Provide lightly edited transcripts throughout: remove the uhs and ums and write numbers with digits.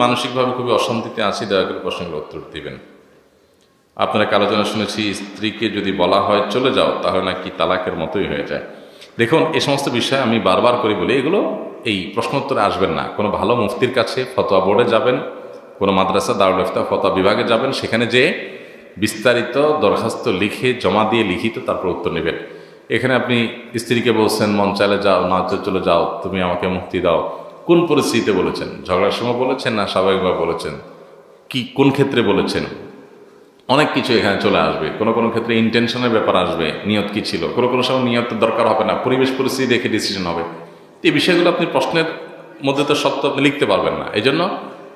মানসিকভাবে খুবই অশান্তিতে আছি, দয়া করে প্রশ্নের উত্তর দিবেন। আপনার এক আলোচনা শুনেছি, স্ত্রীকে যদি বলা হয় চলে যাও তাহলে নাকি তালাকের মতোই হয়ে যায়। দেখুন, এই সমস্ত বিষয় আমি বারবার করে বলি, এগুলো এই প্রশ্নোত্তরে আসবেন না। কোনো ভালো মুফতির কাছে ফতোয়া বোর্ডে যাবেন, কোনো মাদ্রাসা দারুল ইফতা ফতোয়া বিভাগে যাবেন, সেখানে যে বিস্তারিত দরখাস্ত লিখে জমা দিয়ে লিখিত তারপর উত্তর নেবেন। এখানে আপনি স্ত্রীকে বলছেন মন চাইলে যাও, না চলে যাও, তুমি আমাকে মুক্তি দাও, কোন পরিস্থিতিতে বলেছেন? ঝগড়ার সময় বলেছেন না স্বাভাবিকভাবে বলেছেন? কি কোন ক্ষেত্রে বলেছেন? অনেক কিছু এখানে চলে আসবে। কোনো কোনো ক্ষেত্রে ইন্টেনশনের ব্যাপার আসবে, নিয়ত কি ছিল। কোনো কোনো সময় নিয়তের দরকার হবে না, পরিবেশ পরিস্থিতি দেখে ডিসিশন হবে। এই বিষয়গুলো আপনি প্রশ্নের মধ্যে তো সত্য আপনি লিখতে পারবেন না। এই জন্য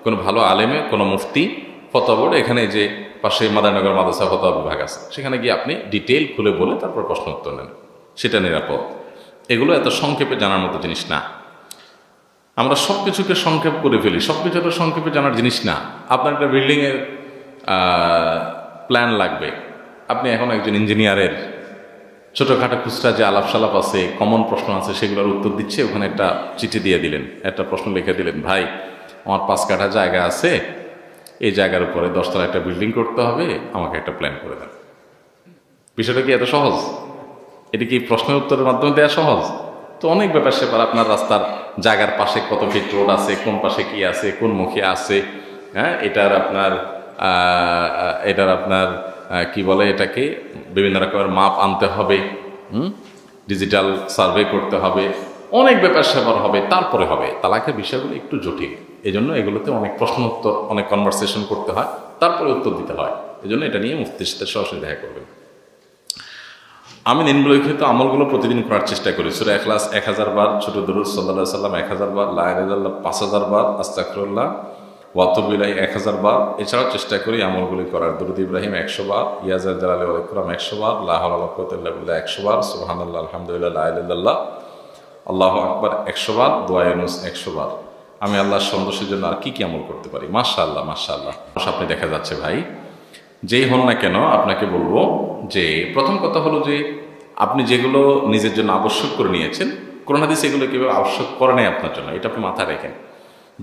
কোনো ভালো আলেমে, কোনো মুফতি ফতোয়া বোর্ড, এখানে যে পাশে মাদারনগর মাদ্রাসা ফতোয়া বিভাগ আছে, সেখানে গিয়ে আপনি ডিটেইল খুলে বলে তারপর প্রশ্ন উত্তর নেন, সেটা নিরাপদ। এগুলো এত সংক্ষেপে জানার মতো জিনিস না। আমরা সব কিছুকে সংক্ষেপ করে ফেলি, সব কিছু তো সংক্ষেপে জানার জিনিস না। আপনার একটা বিল্ডিংয়ের প্ল্যান লাগবে, আপনি এখন একজন ইঞ্জিনিয়ারের ছোটোখাটো খুচরা যে আলাপ সালাপ আছে, কমন প্রশ্ন আছে, সেগুলোর উত্তর দিচ্ছে, ওখানে একটা চিঠি দিয়ে দিলেন, একটা প্রশ্ন লিখে দিলেন, ভাই আমার 5 কাঠা জায়গা আছে, এই জায়গার উপরে 10 তলা একটা বিল্ডিং করতে হবে, আমাকে একটা প্ল্যান করে দেন। বিষয়টা কি এত সহজ? এটা কি প্রশ্নের উত্তরের মাধ্যমে দেওয়া সহজ? তো অনেক ব্যাপার সেপার, আপনার রাস্তার জায়গার পাশে কত ফিট রোড আছে, কোন পাশে কি আছে, কোন মুখে আছে, হ্যাঁ, এটার আপনার কি বলে, এটাকে বিভিন্ন রকমের মাপ আনতে হবে, ডিজিটাল সার্ভে করতে হবে, অনেক ব্যাপার সেপার হবে, তারপরে হবে। তালাকের বিষয়গুলো একটু জটিল, এই জন্য এগুলোতে অনেক প্রশ্ন উত্তর, অনেক কনভারসেশন করতে হয়, তারপরে উত্তর দিতে হয়। এই জন্য এটা নিয়ে মুফতির সাথে সরাসরি দেখা করবেন। আমি নিম্নলিখিত আমলগুলো প্রতিদিন করার চেষ্টা করি। সূরা ইখলাস 1000 বার, ছোট দুরূদ সাল্লাল্লাহু আলাইহি ওয়াসাল্লাম 1000 বার, লা ইলাহা ইল্লাল্লাহ 5000 বার, আস্তাগফিরুল্লাহ ওয়া আতুবু ইলাইহি 1000 বার। এছাড়াও চেষ্টা করি আমলগুলি করার। দুরূদ ইব্রাহিম 100 বার, ইয়াজাল জালালি ওয়াল ইকরাম 100 বার, লা হাওলা ওয়ালা কুওয়াতা ইল্লা বিল্লাহ 100 বার, সুবহানাল্লাহ আলহামদুলিল্লাহ লা ইলাহা ইল্লাল্লাহ আল্লাহু আকবার 100 বার, দোয়া ইউনুস 100 বার। আমি আল্লাহর সন্তোষের জন্য আর কি কি আমল করতে পারি? মাশাআল্লাহ মাশাআল্লাহ। আপনি দেখা যাচ্ছে ভাই, যেই হন না কেন, আপনাকে বলবো যে প্রথম কথা হলো যে আপনি যেগুলো নিজের জন্য আবশ্যক করে নিয়েছেন, কোরআন হাদিস এগুলো কীভাবে আবশ্যক করে নেয় আপনার জন্য, এটা আপনি মাথায় রাখেন।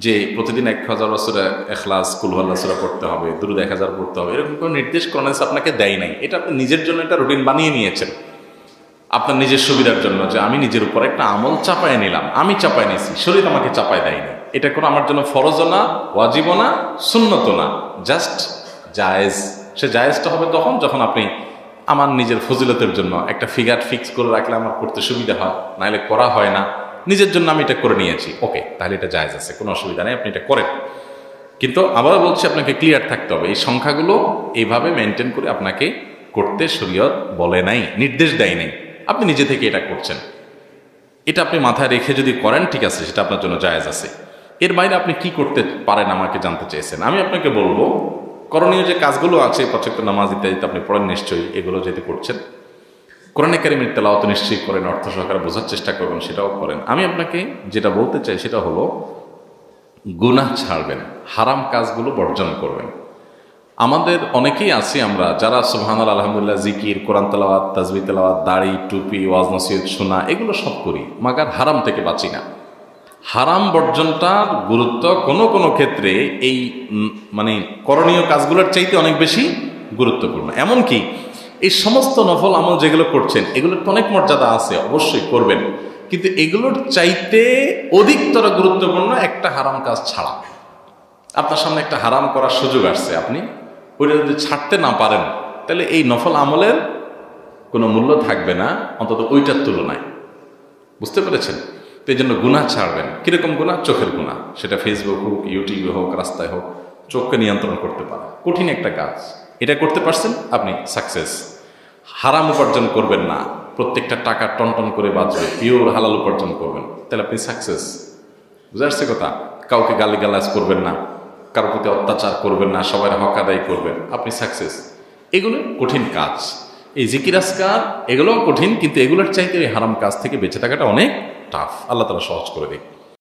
যে প্রতিদিন 1000 সূরা ইখলাস, কুল হুয়াল্লাহ সূরা পড়তে হবে, দুরূদ 1000 পড়তে হবে, এরকম কোনো নির্দেশ কোরআন হাদিস আপনাকে দেয় নাই। এটা আপনি নিজের জন্য একটা রুটিন বানিয়ে নিয়েছেন আপনার নিজের সুবিধার জন্য, যে আমি নিজের উপর একটা আমল চাপায় নিলাম, আমি চাপায় নিয়েছি, শরীর আমাকে চাপায় দেয়নি। এটা কোনো আমার জন্য ফরজও না, ওয়াজিবও না, সুন্নতও না, জাস্ট জায়েজ। সে জায়েজটা হবে তখন যখন আপনি আমার নিজের ফজিলতের জন্য একটা ফিগার ফিক্স করে রাখলে আমার করতে সুবিধা হয়, নাহলে করা হয় না। নিজের জন্য আমি এটা করে নিয়েছি, ওকে, তাহলে এটা জায়েজ আছে, কোনো অসুবিধা নেই, আপনি এটা করেন। কিন্তু আবারও বলছি, আপনাকে ক্লিয়ার থাকতে হবে, এই সংখ্যাগুলো এইভাবে মেনটেন করে আপনাকে করতে শরীয়ত বলে নাই, নির্দেশ দেয় নাই, আপনি নিজে থেকে এটা করছেন। এটা আপনি মাথায় রেখে যদি করেন, ঠিক আছে, সেটা আপনার জন্য জায়েজ আছে। এর বাইরে আপনি কি করতে পারেন আমাকে জানতে চেয়েছেন। আমি আপনাকে বলবো, করণীয় যে কাজগুলো আছে, প্রত্যেক নামাজ ইত্যাদিতে আপনি পড়েন নিশ্চয়ই, এগুলো যেহেতু করছেন, কোরআনে কারিমের তেলাওয়াত নিশ্চয়ই করেন, অর্থ সহকারে বোঝার চেষ্টা করবেন, সেটাও করেন। আমি আপনাকে যেটা বলতে চাই সেটা হলো, গুনাহ ছাড়বেন, হারাম কাজগুলো বর্জন করবেন। আমাদের অনেকেই আছি আমরা যারা সুবহানাল্লাহ আলহামদুলিল্লাহ, জিকির, কোরআন তেলাওয়াত, তাসবিহ তেলাওয়াত, দাড়ি, টুপি, ওয়াজ নসিহত শোনা, এগুলো সব করি, মাগার হারাম থেকে বাঁচি না। হারাম বর্জনটার গুরুত্ব কোনো কোনো ক্ষেত্রে এই মানে করণীয় কাজগুলোর চাইতে অনেক বেশি গুরুত্বপূর্ণ। এমনকি এই সমস্ত নফল আমল যেগুলো করছেন, এগুলোর তো অনেক মর্যাদা আছে, অবশ্যই করবেন, কিন্তু এগুলোর চাইতে অধিকতর গুরুত্বপূর্ণ একটা হারাম কাজ ছাড়া। আপনার সামনে একটা হারাম করার সুযোগ আসছে, আপনি ওইটা যদি ছাড়তে না পারেন, তাহলে এই নফল আমলের কোনো মূল্য থাকবে না, অন্তত ওইটার তুলনায়। বুঝতে পেরেছেন? তো এই জন্য গুনাহ ছাড়বেন। কিরকম গুনাহ? চোখের গুনাহ, সেটা ফেসবুক হোক, ইউটিউবে হোক, রাস্তায় হোক, চোখকে নিয়ন্ত্রণ করতে পারা কঠিন একটা কাজ। এটা করতে পারছেন, আপনি সাকসেস। হারাম উপার্জন করবেন না, প্রত্যেকটা টাকা টনটন করে বাঁচবে, পিওর হালাল উপার্জন করবেন, তাহলে আপনি সাকসেস। বুঝে আসছে কথা? কাউকে গালিগালাজ করবেন না, কারোর প্রতি অত্যাচার করবেন না, সবার হক আদায় করবেন, আপনি সাকসেস। এগুলো কঠিন কাজ। এই জিকির আজকার এগুলোও কঠিন, কিন্তু এগুলোর চাইতে এই হারাম কাজ থেকে বেঁচে থাকাটা অনেক টাফ। আল্লাহ তাআলা সহজ করে দিক।